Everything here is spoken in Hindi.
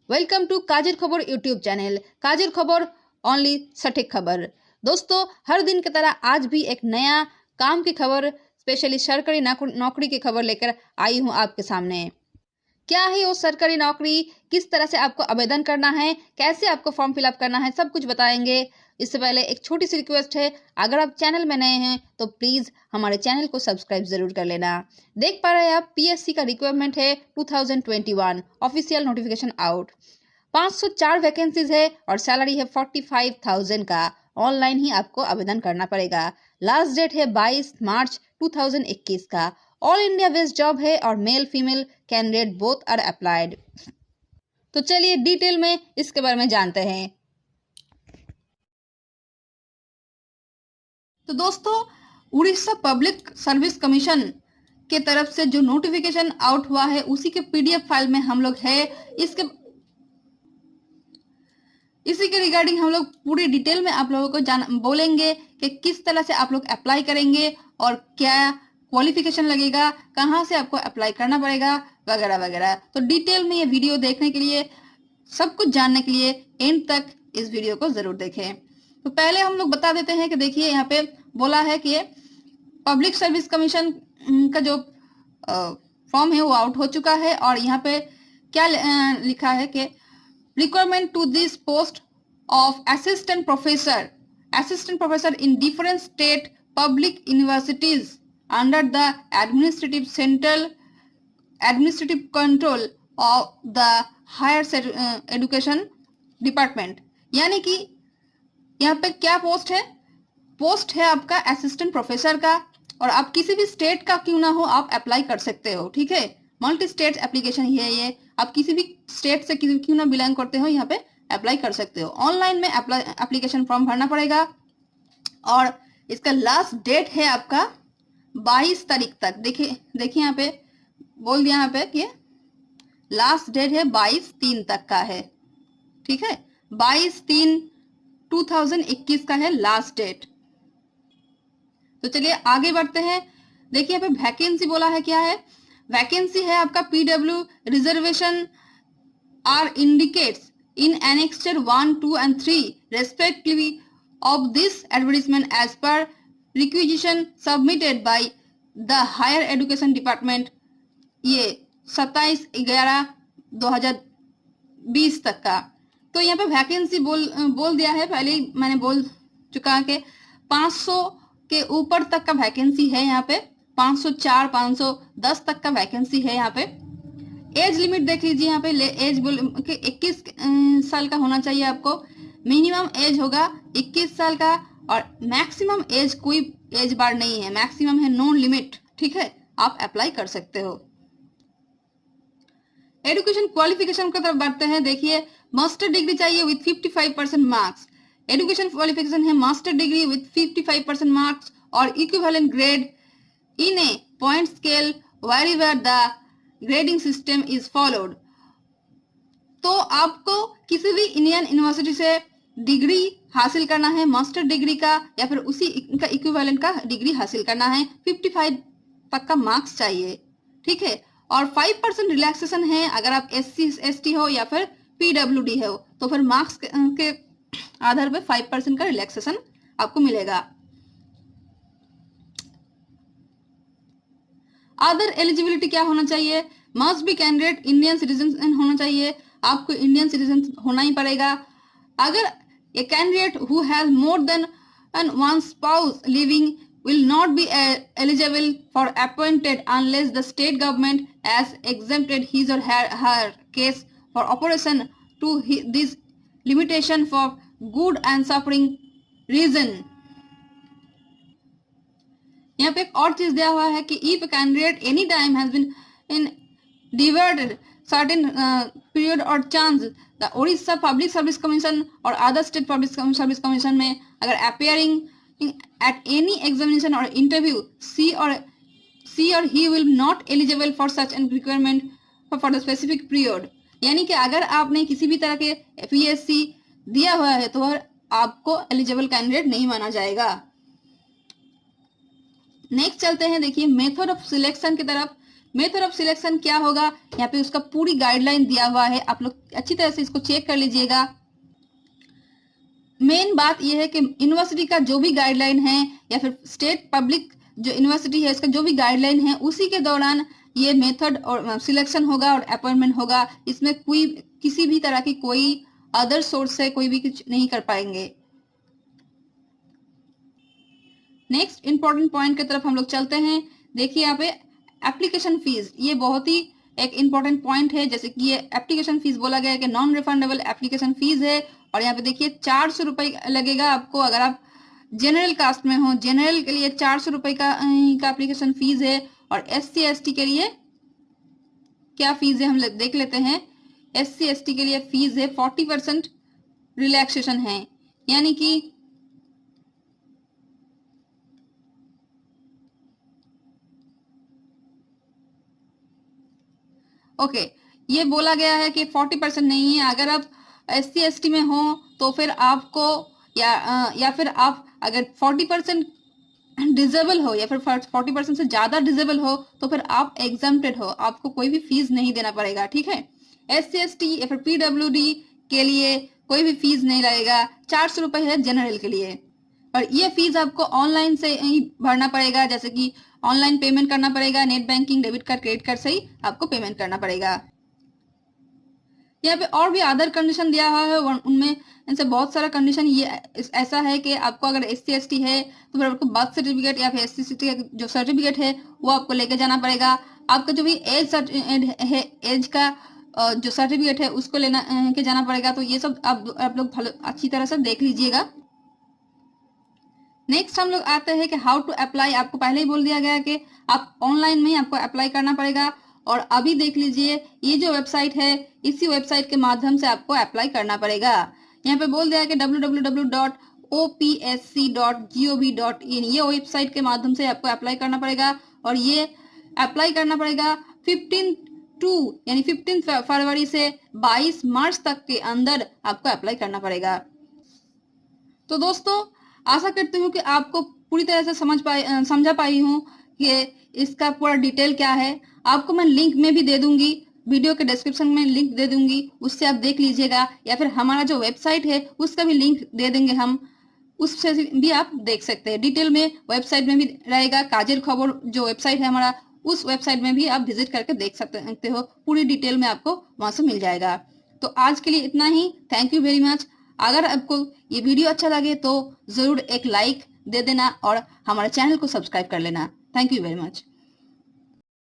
वेलकम टू काजिर खबर यूट्यूब चैनल। काजिर खबर ओनली सटीक खबर। दोस्तों, हर दिन की तरह आज भी एक नया काम की खबर, स्पेशली सरकारी नौकरी की खबर लेकर आई हूं आपके सामने। क्या है वो सरकारी नौकरी, किस तरह से आपको आवेदन करना है, कैसे आपको फॉर्म फिलअप करना है, सब कुछ बताएंगे। इससे पहले एक छोटी सी रिक्वेस्ट है, अगर आप चैनल में नए हैं तो प्लीज़ हमारे चैनल को सब्सक्राइब जरूर कर लेना। देख पा रहे हैं आप, पीएससी का रिक्वायरमेंट है 2021, ऑफिशियल नोटिफिकेशन आउट। 504 वैकेंसीज है और सैलरी है 45,000 का। ऑनलाइन ही आपको आवेदन करना पड़ेगा। लास्ट डेट है 22 मार्च 2021 का। ऑल इंडिया बेस्ड जॉब है और male female candidate both are applied. तो चलिए डिटेल में इसके बारे में जानते हैं। तो दोस्तों, उड़ीसा पब्लिक सर्विस कमीशन के तरफ से जो नोटिफिकेशन आउट हुआ है उसी के पीडीएफ फाइल में हम लोग है। इसी के रिगार्डिंग हम लोग पूरी डिटेल में आप लोगों को बोलेंगे कि किस तरह से आप लोग अप्लाई करेंगे और क्या क्वालिफिकेशन लगेगा, कहाँ से आपको अप्लाई करना पड़ेगा, वगैरह वगैरह। तो डिटेल में ये वीडियो देखने के लिए, सब कुछ जानने के लिए एंड तक इस वीडियो को जरूर देखें। तो पहले हम लोग बता देते हैं कि देखिए, यहाँ पे बोला है कि पब्लिक सर्विस कमीशन का जो फॉर्म है वो आउट हो चुका है और यहाँ पे क्या लिखा है कि requirement to this post of assistant professor in different state public universities under the administrative control of the higher education department। यानी कि यहाँ पे क्या पोस्ट है आपका असिस्टेंट प्रोफेसर का, और आप किसी भी स्टेट का क्यों ना हो आप अप्लाई कर सकते हो। ठीक है, मल्टी स्टेट एप्लीकेशन ही है ये। आप किसी भी स्टेट से क्यों ना बिलोंग करते हो, यहाँ पे अप्लाई कर सकते हो। ऑनलाइन में एप्लीकेशन फॉर्म भरना पड़ेगा और इसका लास्ट डेट है आपका 22 तारीख तक। देखिए यहाँ पे बोल दिया यहाँ पे कि लास्ट डेट है 22/3 तक का है। ठीक है, 22/3/2021 का है लास्ट डेट। तो चलिए आगे बढ़ते हैं। देखिए यहाँ पे वैकेंसी बोला है, क्या है वैकेंसी है आपका PW reservation are indicates in annexure 1, 2 and 3 respectively of this advertisement as per requisition submitted by the higher education department। ये 27/11/2020 तक का। तो यहाँ पे वैकेंसी बोल दिया है, पहले ही मैंने बोल चुका कि 500 के ऊपर तक का वैकेंसी है। यहाँ पे 504 510 तक का वैकेंसी है। यहाँ पे एज लिमिट देख लीजिए, यहाँ पे एज बोल के 21 साल का होना चाहिए आपको। मिनिमम एज होगा 21 साल का और मैक्सिमम एज कोई एज बार नहीं है, मैक्सिमम है, नो लिमिट। ठीक है, आप अप्लाई कर सकते हो। एजुकेशन क्वालिफिकेशन की तरफ बढ़ते हैं। देखिए, मास्टर डिग्री चाहिए विथ 55% मार्क्स। एजुकेशन क्वालिफिकेशन है मास्टर डिग्री विथ 55% मार्क्स और equivalent grade in a point scale where the grading system is followed. तो आपको किसी भी इंडियन यूनिवर्सिटी से डिग्री हासिल करना है, मास्टर डिग्री का या फिर उसी का इक्विवेलेंट का डिग्री हासिल करना है। 55 तक का मार्क्स चाहिए। ठीक है, और 5% रिलैक्सेशन है अगर आप SC ST हो या फिर PWD हो, तो फिर मार्क्स के आधार पे 5% का रिलैक्सेशन आपको मिलेगा। अदर एलिजिबिलिटी क्या होना चाहिए, must be candidate Indian citizen होना चाहिए। आपको इंडियन सिटीजन होना ही पड़ेगा। अगर a candidate who has more than one spouse living will not be eligible for appointed unless the state government has exempted his or her case for operation to this limitation for good and suffering reason। यहाँ पे एक और चीज दिया हुआ है कि if a candidate any time has been in diverted certain period or chance the Orissa Public Service Commission or other state public service commission में अगर appearing at any examination or interview she or he will not eligible for such an requirement for the specific period। यानी कि अगर आपने किसी भी तरह के PSC दिया हुआ है तो आपको एलिजिबल कैंडिडेट नहीं माना जाएगा। नेक्स्ट चलते हैं। देखिए, मेथड ऑफ सिलेक्शन की तरफ। मेथड ऑफ सिलेक्शन क्या होगा, यहाँ पे उसका पूरी गाइडलाइन दिया हुआ है, आप लोग अच्छी तरह से इसको चेक कर लीजिएगा। मेन बात यह है कि यूनिवर्सिटी का जो भी गाइडलाइन है या फिर स्टेट पब्लिक जो यूनिवर्सिटी है इसका जो भी गाइडलाइन है उसी के दौरान ये मेथड और सिलेक्शन होगा और अपॉइंटमेंट होगा। इसमें कोई किसी भी तरह की कोई अदर सोर्स से कोई भी कुछ नहीं कर पाएंगे। नेक्स्ट इंपॉर्टेंट पॉइंट की तरफ हम लोग चलते हैं। देखिए यहाँ पे एप्लीकेशन फीस, ये बहुत ही एक इंपॉर्टेंट पॉइंट है। जैसे कि ये एप्लीकेशन फीस बोला गया है कि नॉन रिफंडेबल एप्लीकेशन फीस है, और यहाँ पे देखिए 400 रुपए लगेगा आपको अगर आप जनरल कास्ट में हो। जनरल के लिए 400 रुपए का एप्लीकेशन फीस है, और SC/ST के लिए क्या फीस है हम देख लेते हैं। SC/ST के लिए फीस है 40% रिलैक्सेशन है, यानी कि ओके ये बोला गया है कि 40% नहीं है। अगर आप SC/ST में हो तो फिर आपको या फिर आप अगर 40% डिजेबल हो या फिर 40% से ज्यादा डिजेबल हो तो फिर आप एग्जम्प्टेड हो, आपको कोई भी फीस नहीं देना पड़ेगा। ठीक है, SC/ST या फिर PWD के लिए कोई भी फीस नहीं लगेगा। 400 रुपए है जनरल के लिए, और ये फीस आपको ऑनलाइन से ही भरना पड़ेगा। जैसे कि ऑनलाइन पेमेंट करना पड़ेगा, net banking, debit card, credit card से ही आपको पेमेंट करना पड़ेगा। यहाँ पे और भी अदर कंडीशन दिया हुआ है, उनमें इनसे बहुत सारा कंडीशन ये ऐसा है कि आपको अगर SC/ST है तो फिर आपको बर्थ सर्टिफिकेट या फिर SC/ST का जो सर्टिफिकेट है वो आपको लेके जाना पड़ेगा। आपका जो भी एज है, एज का जो सर्टिफिकेट है उसको लेना के जाना पड़ेगा। तो ये सब आप लोग अच्छी तरह से देख लीजिएगा। नेक्स्ट हम लोग आते हैं कि हाउ टू अप्लाई। आपको पहले ही बोल दिया गया कि आप ऑनलाइन में ही आपको अप्लाई करना पड़ेगा, और अभी देख लीजिए ये जो वेबसाइट है इसी वेबसाइट के माध्यम से आपको अप्लाई करना पड़ेगा। यहाँ पे बोल दिया है कि www.opsc.gov.in ये वेबसाइट के माध्यम से आपको अप्लाई करना पड़ेगा, और ये अप्लाई करना पड़ेगा 15 फरवरी से 22 मार्च तक के अंदर आपको अप्लाई करना पड़ेगा। तो दोस्तों आशा करती हूँ कि आपको पूरी तरह से समझा पाई हूँ कि इसका पूरा डिटेल क्या है। आपको मैं लिंक में भी दे दूंगी, वीडियो के डिस्क्रिप्शन में लिंक दे दूंगी, उससे आप देख लीजिएगा, या फिर हमारा जो वेबसाइट है उसका भी लिंक दे देंगे हम, उससे भी आप देख सकते हैं। डिटेल में वेबसाइट में भी रहेगा, काजिर खबर जो वेबसाइट है हमारा, उस वेबसाइट में भी आप विजिट करके देख सकते हो, पूरी डिटेल में आपको वहां से मिल जाएगा। तो आज के लिए इतना ही, थैंक यू वेरी मच। अगर आपको ये वीडियो अच्छा लगे तो जरूर एक लाइक दे देना और हमारे चैनल को सब्सक्राइब कर लेना। Thank you very much.